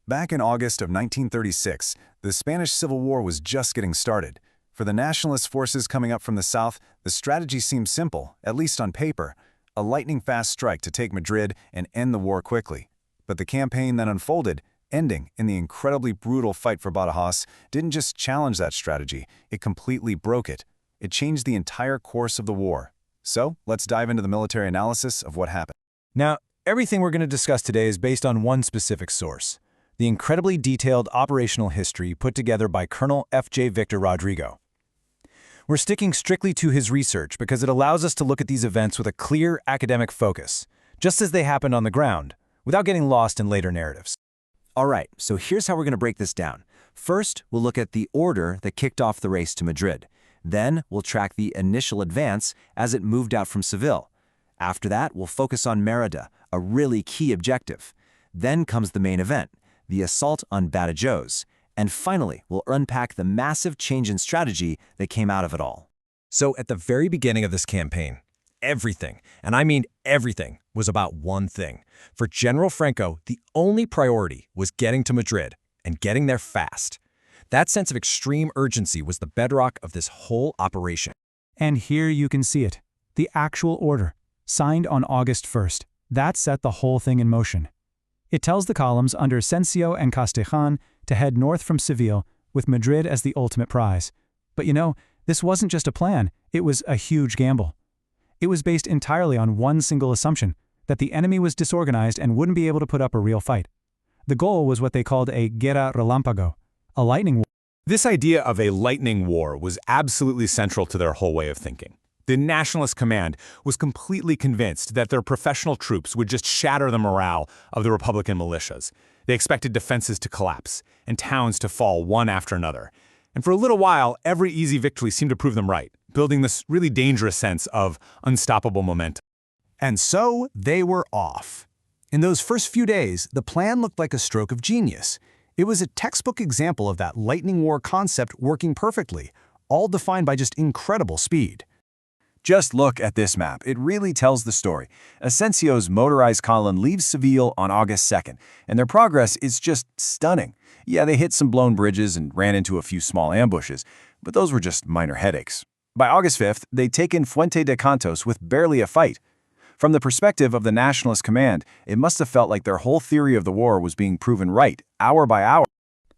Back in August of 1936, the Spanish Civil War was just getting started. For the Nationalist forces coming up from the south, the strategy seemed simple, at least on paper: a lightning-fast strike to take Madrid and end the war quickly. But the campaign that unfolded, ending in the incredibly brutal fight for Badajoz, didn't just challenge that strategy, it completely broke it. It changed the entire course of the war. So, let's dive into the military analysis of what happened. Now, everything we're going to discuss today is based on one specific source: the incredibly detailed operational history put together by Colonel F.J. Victor Rodrigo. We're sticking strictly to his research because it allows us to look at these events with a clear academic focus, just as they happened on the ground, without getting lost in later narratives. All right, so here's how we're going to break this down. First, we'll look at the order that kicked off the race to Madrid. Then, we'll track the initial advance as it moved out from Seville. After that, we'll focus on Mérida, a really key objective. Then comes the main event, the assault on Badajoz. And finally, we'll unpack the massive change in strategy that came out of it all. So at the very beginning of this campaign, everything, and I mean everything, was about one thing. For General Franco, the only priority was getting to Madrid and getting there fast. That sense of extreme urgency was the bedrock of this whole operation. And here you can see it, the actual order, signed on August 1st. That set the whole thing in motion. It tells the columns under Asensio and Castellan to head north from Seville, with Madrid as the ultimate prize. But you know, this wasn't just a plan, it was a huge gamble. It was based entirely on one single assumption, that the enemy was disorganized and wouldn't be able to put up a real fight. The goal was what they called a guerra relámpago, a lightning war. This idea of a lightning war was absolutely central to their whole way of thinking. The Nationalist command was completely convinced that their professional troops would just shatter the morale of the Republican militias. They expected defenses to collapse and towns to fall one after another. And for a little while, every easy victory seemed to prove them right, building this really dangerous sense of unstoppable momentum. And so they were off. In those first few days, the plan looked like a stroke of genius. It was a textbook example of that lightning war concept working perfectly, all defined by just incredible speed. Just look at this map. It really tells the story. Asensio's motorized column leaves Seville on August 2nd, and their progress is just stunning. Yeah, they hit some blown bridges and ran into a few small ambushes, but those were just minor headaches. By August 5th, they'd taken Fuente de Cantos with barely a fight. From the perspective of the Nationalist command, it must have felt like their whole theory of the war was being proven right, hour by hour.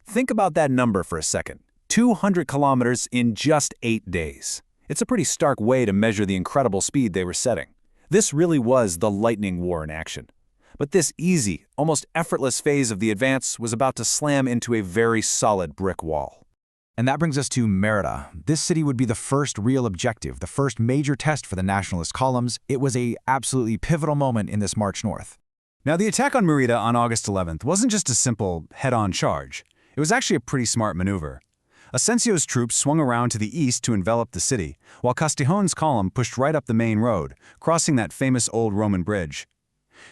Think about that number for a second. 200 kilometers in just 8 days. It's a pretty stark way to measure the incredible speed they were setting. This really was the lightning war in action. But this easy, almost effortless phase of the advance was about to slam into a very solid brick wall. And that brings us to Mérida. This city would be the first real objective, the first major test for the Nationalist columns. It was an absolutely pivotal moment in this march north. Now, the attack on Mérida on August 11th wasn't just a simple head-on charge. It was actually a pretty smart maneuver. Asensio's troops swung around to the east to envelop the city, while Castellan's column pushed right up the main road, crossing that famous old Roman bridge.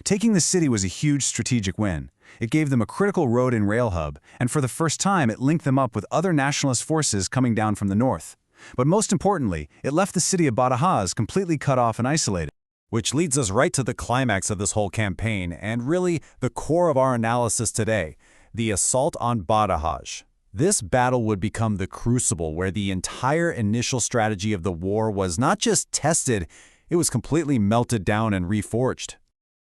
Taking the city was a huge strategic win. It gave them a critical road and rail hub, and for the first time it linked them up with other Nationalist forces coming down from the north. But most importantly, it left the city of Badajoz completely cut off and isolated. Which leads us right to the climax of this whole campaign, and really the core of our analysis today, the assault on Badajoz. This battle would become the crucible where the entire initial strategy of the war was not just tested, it was completely melted down and reforged.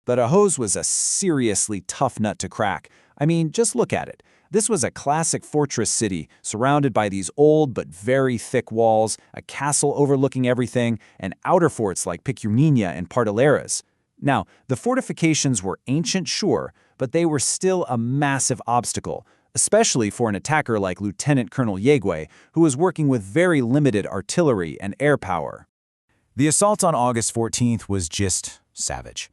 Badajoz was a seriously tough nut to crack. I mean, just look at it. This was a classic fortress city, surrounded by these old but very thick walls, a castle overlooking everything, and outer forts like Picurniña and Pardileras. Now, the fortifications were ancient, sure, but they were still a massive obstacle, especially for an attacker like Lieutenant Colonel Yagüe, who was working with very limited artillery and air power. The assault on August 14th was just savage.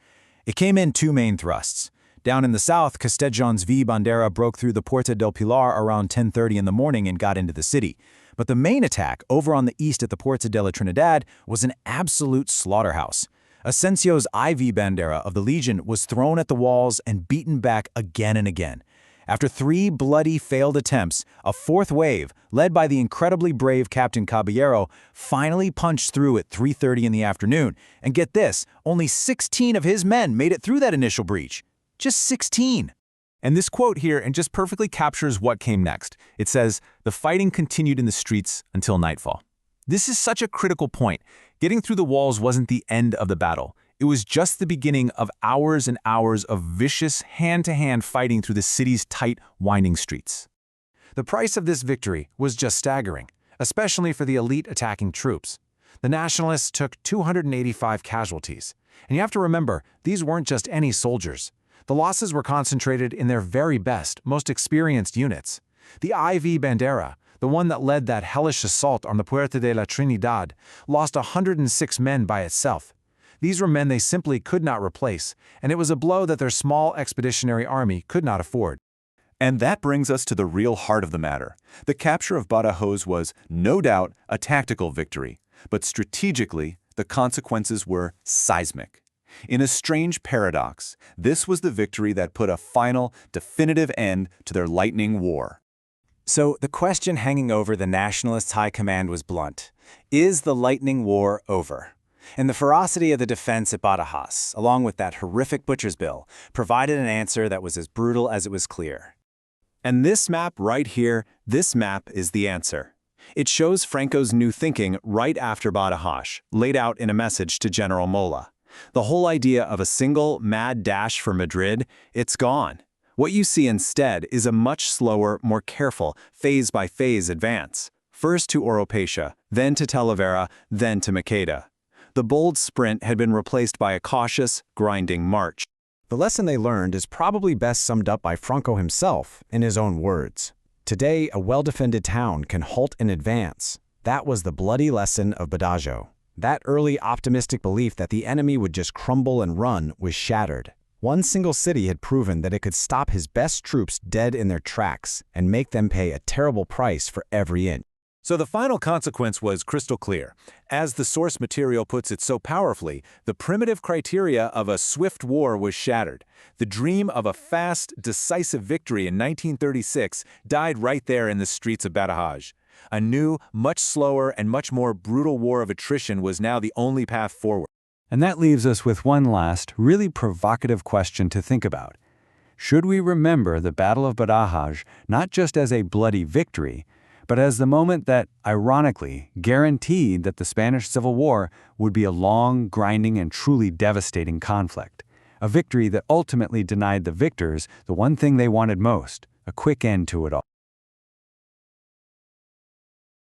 It came in two main thrusts. Down in the south, Castellan's V Bandera broke through the Puerta del Pilar around 10:30 in the morning and got into the city. But the main attack, over on the east at the Puerta de la Trinidad, was an absolute slaughterhouse. Asensio's IV Bandera of the Legion was thrown at the walls and beaten back again and again. After 3 bloody failed attempts, a fourth wave, led by the incredibly brave Captain Caballero, finally punched through at 3:30 in the afternoon. And get this, only 16 of his men made it through that initial breach. Just 16. And this quote here and just perfectly captures what came next. It says, "The fighting continued in the streets until nightfall." This is such a critical point. Getting through the walls wasn't the end of the battle. It was just the beginning of hours and hours of vicious hand-to-hand fighting through the city's tight, winding streets. The price of this victory was just staggering, especially for the elite attacking troops. The Nationalists took 285 casualties. And you have to remember, these weren't just any soldiers. The losses were concentrated in their very best, most experienced units. The IV Bandera, the one that led that hellish assault on the Puerta de la Trinidad, lost 106 men by itself. These were men they simply could not replace, and it was a blow that their small expeditionary army could not afford. And that brings us to the real heart of the matter. The capture of Badajoz was, no doubt, a tactical victory, but strategically, the consequences were seismic. In a strange paradox, this was the victory that put a final, definitive end to their lightning war. So the question hanging over the Nationalists' high command was blunt. Is the lightning war over? And the ferocity of the defense at Badajoz, along with that horrific butcher's bill, provided an answer that was as brutal as it was clear. And this map right here, this map is the answer. It shows Franco's new thinking right after Badajoz, laid out in a message to General Mola. The whole idea of a single, mad dash for Madrid, it's gone. What you see instead is a much slower, more careful, phase-by-phase advance. First to Oropesa, then to Talavera, then to Mérida. The bold sprint had been replaced by a cautious, grinding march. The lesson they learned is probably best summed up by Franco himself in his own words. Today, a well-defended town can halt in advance. That was the bloody lesson of Badajoz. That early optimistic belief that the enemy would just crumble and run was shattered. One single city had proven that it could stop his best troops dead in their tracks and make them pay a terrible price for every inch. So the final consequence was crystal clear. As the source material puts it so powerfully, the primitive criteria of a swift war was shattered. The dream of a fast, decisive victory in 1936 died right there in the streets of Badajoz. A new, much slower and much more brutal war of attrition was now the only path forward. And that leaves us with one last, really provocative question to think about. Should we remember the Battle of Badajoz not just as a bloody victory, but as the moment that, ironically, guaranteed that the Spanish Civil War would be a long, grinding, and truly devastating conflict? A victory that ultimately denied the victors the one thing they wanted most, a quick end to it all.